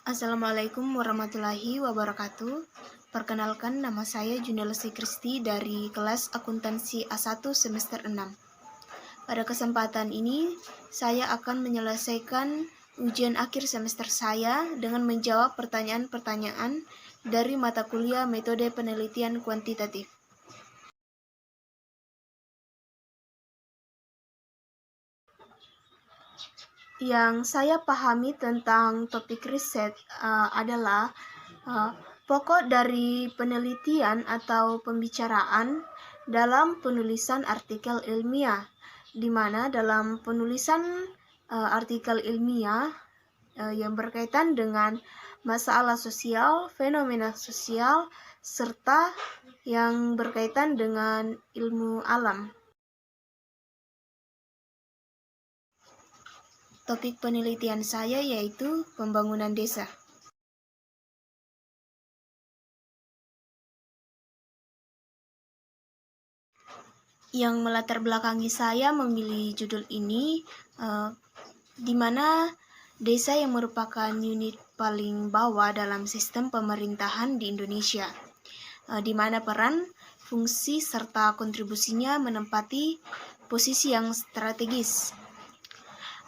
Assalamualaikum warahmatullahi wabarakatuh. Perkenalkan, nama saya Junelsi Kristi dari kelas Akuntansi A1 semester 6. Pada kesempatan ini, saya akan menyelesaikan ujian akhir semester saya dengan menjawab pertanyaan-pertanyaan dari mata kuliah Metode Penelitian Kuantitatif. Yang saya pahami tentang topik riset adalah pokok dari penelitian atau pembicaraan dalam penulisan artikel ilmiah, di mana dalam penulisan artikel ilmiah yang berkaitan dengan masalah sosial, fenomena sosial, serta yang berkaitan dengan ilmu alam. Topik penelitian saya yaitu pembangunan desa. Yang melatar belakangi saya memilih judul ini, di mana desa yang merupakan unit paling bawah dalam sistem pemerintahan di Indonesia, di mana peran, fungsi, serta kontribusinya menempati posisi yang strategis.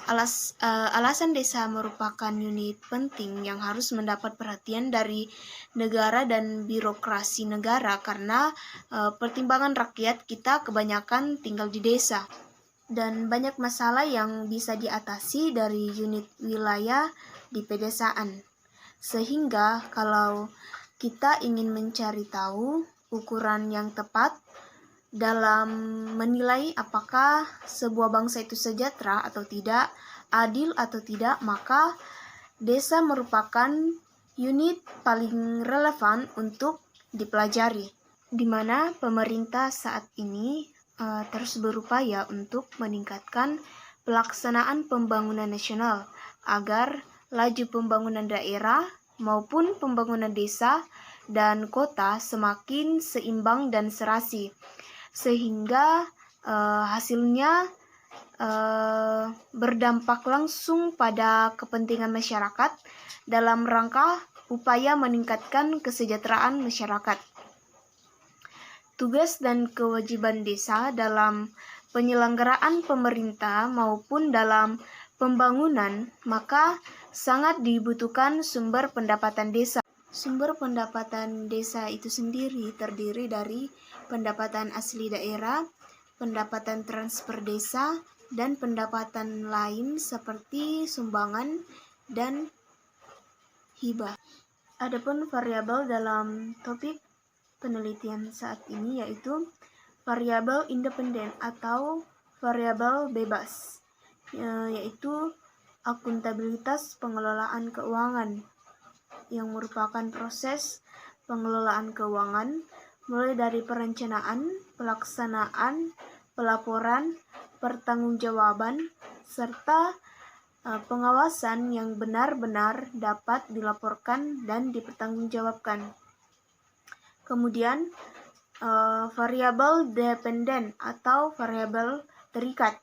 Alasan desa merupakan unit penting yang harus mendapat perhatian dari negara dan birokrasi negara karena pertimbangan rakyat kita kebanyakan tinggal di desa. Dan banyak masalah yang bisa diatasi dari unit wilayah di pedesaan. Sehingga kalau kita ingin mencari tahu ukuran yang tepat dalam menilai apakah sebuah bangsa itu sejahtera atau tidak, adil atau tidak, maka desa merupakan unit paling relevan untuk dipelajari, di mana pemerintah saat ini terus berupaya untuk meningkatkan pelaksanaan pembangunan nasional agar laju pembangunan daerah maupun pembangunan desa dan kota semakin seimbang dan serasi, sehingga hasilnya berdampak langsung pada kepentingan masyarakat dalam rangka upaya meningkatkan kesejahteraan masyarakat. Tugas dan kewajiban desa dalam penyelenggaraan pemerintah maupun dalam pembangunan, maka sangat dibutuhkan sumber pendapatan desa. Sumber pendapatan desa itu sendiri terdiri dari pendapatan asli daerah, pendapatan transfer desa, dan pendapatan lain seperti sumbangan dan hibah. Adapun variabel dalam topik penelitian saat ini yaitu variabel independen atau variabel bebas, yaitu akuntabilitas pengelolaan keuangan, yang merupakan proses pengelolaan keuangan mulai dari perencanaan, pelaksanaan, pelaporan, pertanggungjawaban, serta pengawasan yang benar-benar dapat dilaporkan dan dipertanggungjawabkan. Kemudian variabel dependen atau variabel terikat,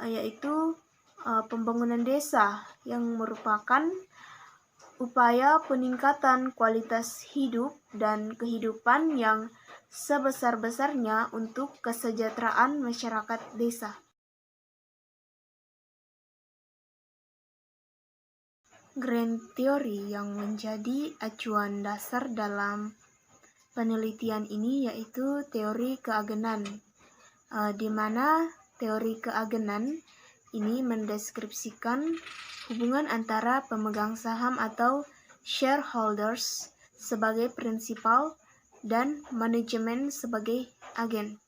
yaitu pembangunan desa yang merupakan upaya peningkatan kualitas hidup dan kehidupan yang sebesar-besarnya untuk kesejahteraan masyarakat desa. Grand Theory yang menjadi acuan dasar dalam penelitian ini yaitu teori keagenan, di mana teori keagenan ini mendeskripsikan hubungan antara pemegang saham atau shareholders sebagai prinsipal dan manajemen sebagai agen.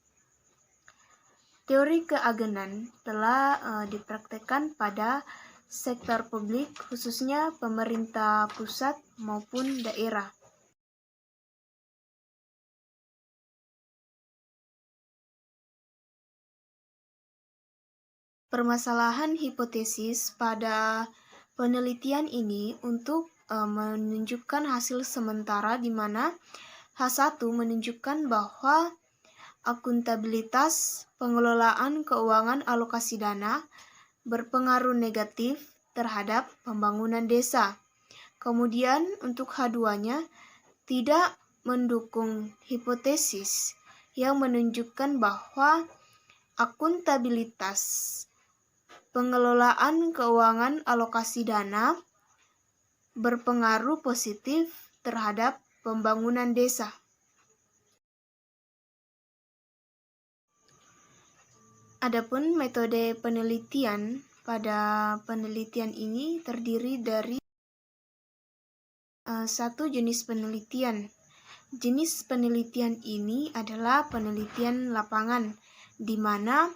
Teori keagenan telah dipraktekkan pada sektor publik, khususnya pemerintah pusat maupun daerah. Permasalahan hipotesis pada penelitian ini untuk menunjukkan hasil sementara di mana H1 menunjukkan bahwa akuntabilitas pengelolaan keuangan alokasi dana berpengaruh negatif terhadap pembangunan desa, Kemudian untuk H2-nya tidak mendukung hipotesis yang menunjukkan bahwa akuntabilitas pengelolaan keuangan alokasi dana berpengaruh positif terhadap pembangunan desa. Adapun metode penelitian, pada penelitian ini terdiri dari satu jenis penelitian. Jenis penelitian ini adalah penelitian lapangan, di mana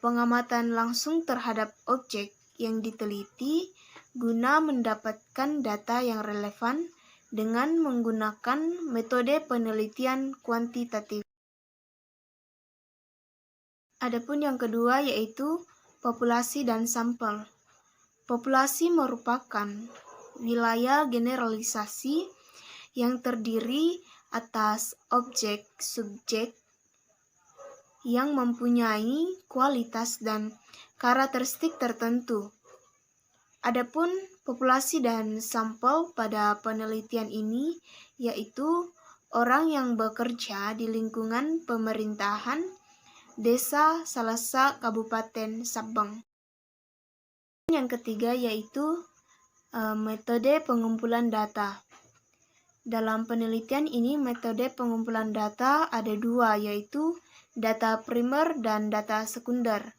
pengamatan langsung terhadap objek yang diteliti guna mendapatkan data yang relevan dengan menggunakan metode penelitian kuantitatif. Adapun yang kedua yaitu populasi dan sampel. Populasi merupakan wilayah generalisasi yang terdiri atas objek-subjek yang mempunyai kualitas dan karakteristik tertentu. Adapun populasi dan sampel pada penelitian ini yaitu orang yang bekerja di lingkungan pemerintahan Desa Salasa Kabupaten Sabang. Yang ketiga yaitu metode pengumpulan data. Dalam penelitian ini metode pengumpulan data ada dua, yaitu data primer dan data sekunder.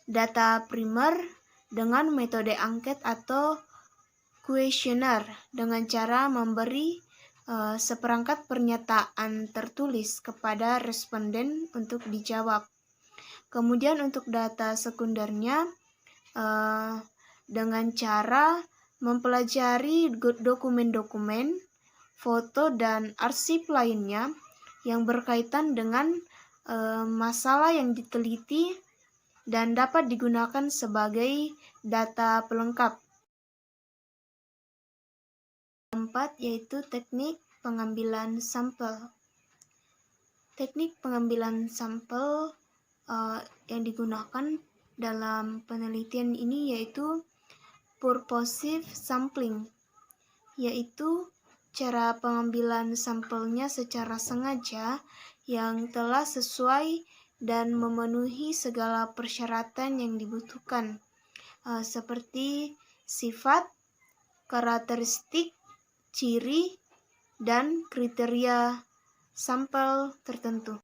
Data primer dengan metode angket atau kuesioner dengan cara memberi seperangkat pernyataan tertulis kepada responden untuk dijawab. Kemudian untuk data sekundernya dengan cara mempelajari dokumen-dokumen, foto, dan arsip lainnya yang berkaitan dengan masalah yang diteliti dan dapat digunakan sebagai data pelengkap. Keempat yaitu teknik pengambilan sampel. Teknik pengambilan sampel yang digunakan dalam penelitian ini yaitu purposive sampling, yaitu cara pengambilan sampelnya secara sengaja yang telah sesuai dan memenuhi segala persyaratan yang dibutuhkan, seperti sifat, karakteristik, ciri, dan kriteria sampel tertentu.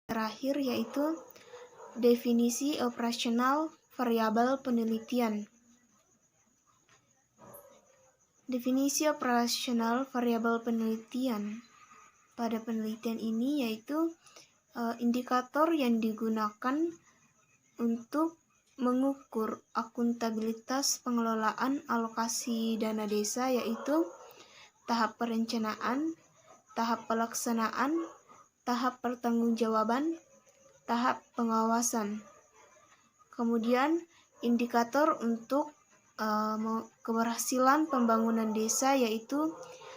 Terakhir yaitu definisi operasional variabel penelitian. Definisi operasional variabel penelitian pada penelitian ini yaitu indikator yang digunakan untuk mengukur akuntabilitas pengelolaan alokasi dana desa, yaitu tahap perencanaan, tahap pelaksanaan, tahap pertanggungjawaban, tahap pengawasan. Kemudian indikator untuk keberhasilan pembangunan desa yaitu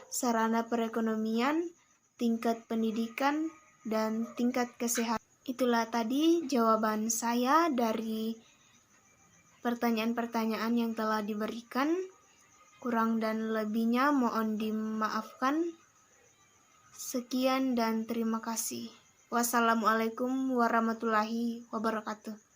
sarana perekonomian, tingkat pendidikan, dan tingkat kesehatan. Itulah tadi jawaban saya dari pertanyaan-pertanyaan yang telah diberikan. Kurang dan lebihnya mohon dimaafkan. Sekian dan terima kasih. Wassalamualaikum warahmatullahi wabarakatuh.